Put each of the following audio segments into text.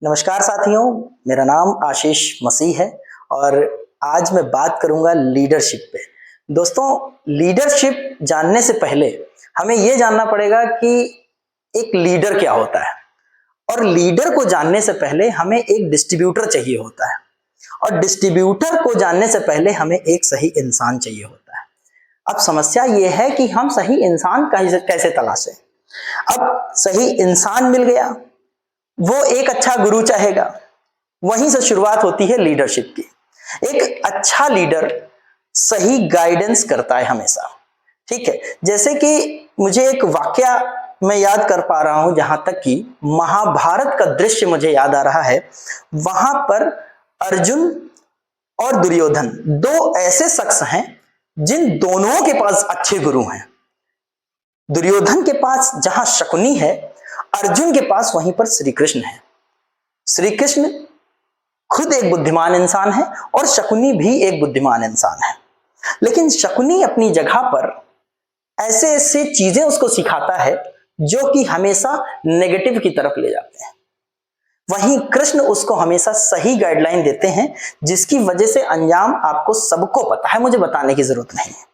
नमस्कार साथियों, मेरा नाम आशीष मसीह है और आज मैं बात करूंगा लीडरशिप पे। दोस्तों, लीडरशिप जानने से पहले हमें यह जानना पड़ेगा कि एक लीडर क्या होता है, और लीडर को जानने से पहले हमें एक डिस्ट्रीब्यूटर चाहिए होता है, और डिस्ट्रीब्यूटर को जानने से पहले हमें एक सही इंसान चाहिए होता है। अब समस्या यह है कि हम सही इंसान कैसे तलाशें। अब सही इंसान मिल गया, वो एक अच्छा गुरु चाहेगा। वहीं से शुरुआत होती है लीडरशिप की। एक अच्छा लीडर सही गाइडेंस करता है हमेशा। ठीक है, जैसे कि मुझे एक वाकया मैं याद कर पा रहा हूं, जहां तक कि महाभारत का दृश्य मुझे याद आ रहा है। वहां पर अर्जुन और दुर्योधन दो ऐसे शख्स हैं जिन दोनों के पास अच्छे गुरु हैं। दुर्योधन के पास जहां शकुनी है, अर्जुन के पास वहीं पर श्री कृष्ण है। श्री कृष्ण खुद एक बुद्धिमान इंसान है और शकुनी भी एक बुद्धिमान इंसान है, लेकिन शकुनी अपनी जगह पर ऐसे ऐसे चीजें उसको सिखाता है जो कि हमेशा नेगेटिव की तरफ ले जाते हैं। वहीं कृष्ण उसको हमेशा सही गाइडलाइन देते हैं, जिसकी वजह से अंजाम आपको सबको पता है, मुझे बताने की जरूरत नहीं है।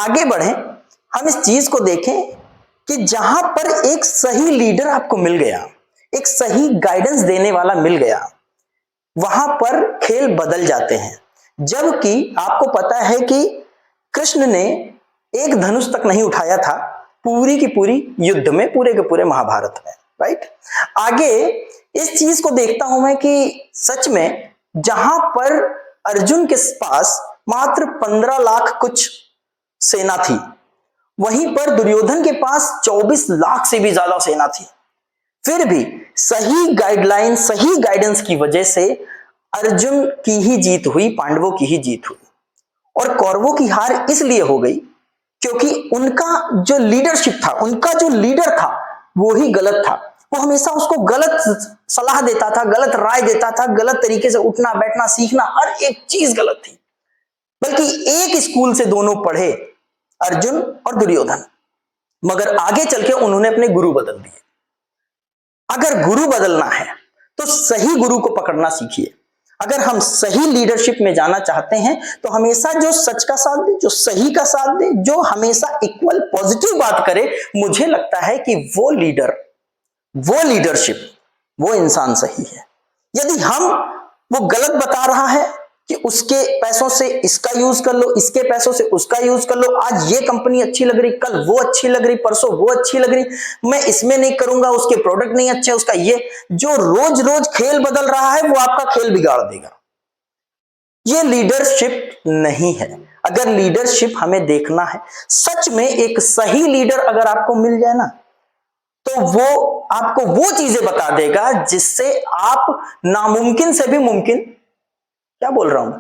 आगे बढ़े, हम इस चीज को देखें कि जहां पर एक सही लीडर आपको मिल गया, एक सही गाइडेंस देने वाला मिल गया, वहां पर खेल बदल जाते हैं। जबकि आपको पता है कि कृष्ण ने एक धनुष तक नहीं उठाया था पूरी की पूरी युद्ध में, पूरे के पूरे महाभारत में, राइट। आगे इस चीज को देखता हूं मैं कि सच में जहां पर अर्जुन के पास मात्र 15 लाख कुछ सेना थी, वहीं पर दुर्योधन के पास 24 लाख से भी ज्यादा सेना थी। फिर भी सही गाइडलाइन, सही गाइडेंस की वजह से अर्जुन की ही जीत हुई, पांडवों की ही जीत हुई। और कौरवों की हार इसलिए हो गई क्योंकि उनका जो लीडरशिप था, उनका जो लीडर था, वो ही गलत था। वो हमेशा उसको गलत सलाह देता था, गलत राय देता था, गलत तरीके से उठना बैठना सीखना, हर एक चीज गलत थी। बल्कि एक स्कूल से दोनों पढ़े, अर्जुन और दुर्योधन, मगर आगे चल के उन्होंने अपने गुरु बदल दिए। अगर गुरु बदलना है तो सही गुरु को पकड़ना सीखिए। अगर हम सही लीडरशिप में जाना चाहते हैं तो हमेशा जो सच का साथ दे, जो सही का साथ दे, जो हमेशा इक्वल पॉजिटिव बात करे, मुझे लगता है कि वो लीडर, वो लीडरशिप, वो इंसान सही है। यदि वो गलत बता रहा है कि उसके पैसों से इसका यूज कर लो, इसके पैसों से उसका यूज कर लो, आज ये कंपनी अच्छी लग रही, कल वो अच्छी लग रही, परसों वो अच्छी लग रही, मैं इसमें नहीं करूंगा, उसके प्रोडक्ट नहीं अच्छे, उसका ये, जो रोज रोज खेल बदल रहा है, वो आपका खेल बिगाड़ देगा। ये लीडरशिप नहीं है। अगर लीडरशिप हमें देखना है, सच में एक सही लीडर अगर आपको मिल जाए ना, तो वो आपको वो चीजें बता देगा जिससे आप नामुमकिन से भी मुमकिन, क्या बोल रहा हूं,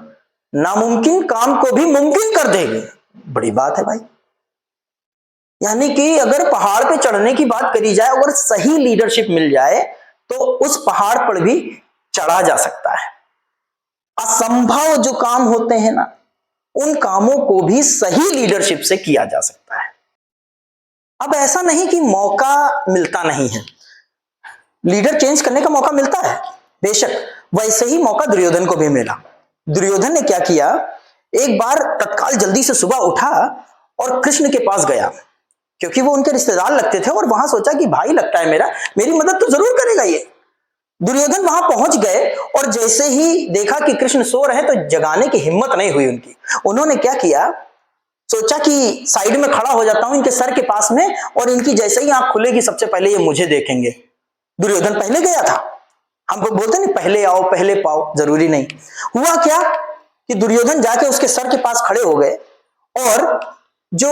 नामुमकिन काम को भी मुमकिन कर देंगे। बड़ी बात है भाई। यानी कि अगर पहाड़ पे चढ़ने की बात करी जाए, अगर सही लीडरशिप मिल जाए तो उस पहाड़ पर भी चढ़ा जा सकता है। असंभव जो काम होते हैं ना, उन कामों को भी सही लीडरशिप से किया जा सकता है। अब ऐसा नहीं कि मौका मिलता नहीं है, लीडर चेंज करने का मौका मिलता है बेशक। वैसे ही मौका दुर्योधन को भी मिला। दुर्योधन ने क्या किया, एक बार तत्काल जल्दी से सुबह उठा और कृष्ण के पास गया, क्योंकि वो उनके रिश्तेदार लगते थे, और वहां सोचा कि भाई लगता है मेरी मदद तो जरूर करेगा ये। दुर्योधन वहां पहुंच गए और जैसे ही देखा कि कृष्ण सो रहे तो जगाने की हिम्मत नहीं हुई उनकी। उन्होंने क्या किया, सोचा कि साइड में खड़ा हो जाता हूं इनके सर के पास में, और इनकी जैसे ही आंख खुलेगी सबसे पहले ये मुझे देखेंगे। दुर्योधन पहले गया था। हम बोलते नहीं पहले आओ पहले पाओ, जरूरी नहीं। हुआ क्या कि दुर्योधन जाके उसके सर के पास खड़े हो गए, और जो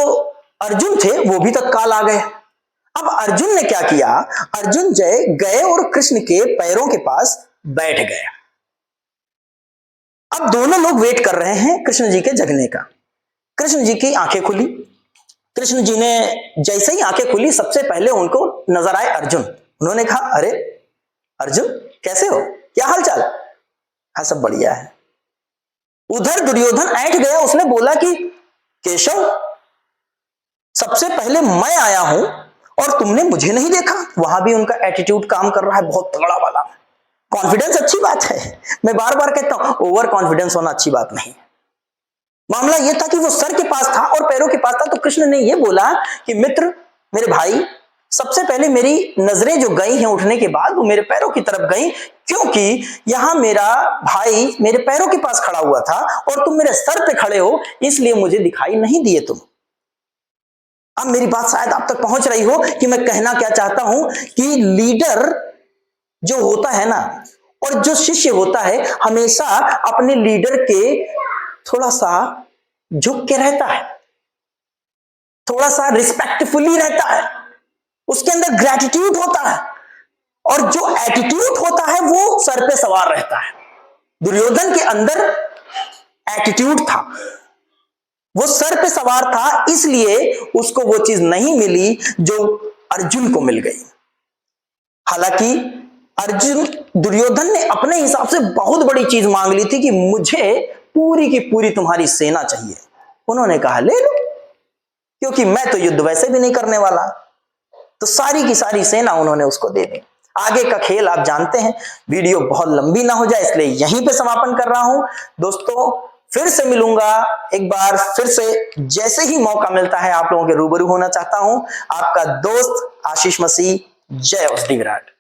अर्जुन थे वो भी तत्काल आ गए। अब अर्जुन ने क्या किया, अर्जुन जय गए और कृष्ण के पैरों के पास बैठ गए। अब दोनों लोग वेट कर रहे हैं कृष्ण जी के जगने का। कृष्ण जी की आंखें खुली। कृष्ण जी ने जैसे ही आंखें खुली, सबसे पहले उनको नजर आए अर्जुन। उन्होंने कहा, अरे अर्जुन कैसे हो, क्या हालचाल? हाँ सब बढ़िया है। उधर दुर्योधन ऐठ गया, उसने बोला कि केशव, सबसे पहले मैं आया हूं और तुमने मुझे नहीं देखा। वहां भी उनका एटीट्यूड काम कर रहा है, बहुत तगड़ा वाला। कॉन्फिडेंस अच्छी बात है, मैं बार बार कहता हूं ओवर कॉन्फिडेंस होना अच्छी बात नहीं है। मामला यह था कि वो सर के पास था और पैरों के पास था, तो कृष्ण ने यह बोला कि मित्र, मेरे भाई, सबसे पहले मेरी नजरें जो गई हैं उठने के बाद वो मेरे पैरों की तरफ गई, क्योंकि यहां मेरा भाई मेरे पैरों के पास खड़ा हुआ था और तुम मेरे सर पे खड़े हो, इसलिए मुझे दिखाई नहीं दिए तुम। अब मेरी बात शायद आप तक पहुंच रही हो कि मैं कहना क्या चाहता हूं कि लीडर जो होता है ना, और जो शिष्य होता है, हमेशा अपने लीडर के थोड़ा सा झुक के रहता है, थोड़ा सा रिस्पेक्टफुली रहता है, उसके अंदर ग्रेटिट्यूड होता है, और जो एटीट्यूड होता है वो सर पे सवार रहता है। दुर्योधन के अंदर एटीट्यूड था, वो सर पे सवार था, इसलिए उसको वो चीज नहीं मिली जो अर्जुन को मिल गई। हालांकि अर्जुन, दुर्योधन ने अपने हिसाब से बहुत बड़ी चीज मांग ली थी कि मुझे पूरी की पूरी तुम्हारी सेना चाहिए। उन्होंने कहा ले लो, क्योंकि मैं तो युद्ध वैसे भी नहीं करने वाला। तो सारी की सारी सेना उन्होंने उसको दे दी। आगे का खेल आप जानते हैं, वीडियो बहुत लंबी ना हो जाए इसलिए यहीं पे समापन कर रहा हूं। दोस्तों फिर से मिलूंगा एक बार, फिर से जैसे ही मौका मिलता है आप लोगों के रूबरू होना चाहता हूं। आपका दोस्त आशीष मसीह। जय उस विराट।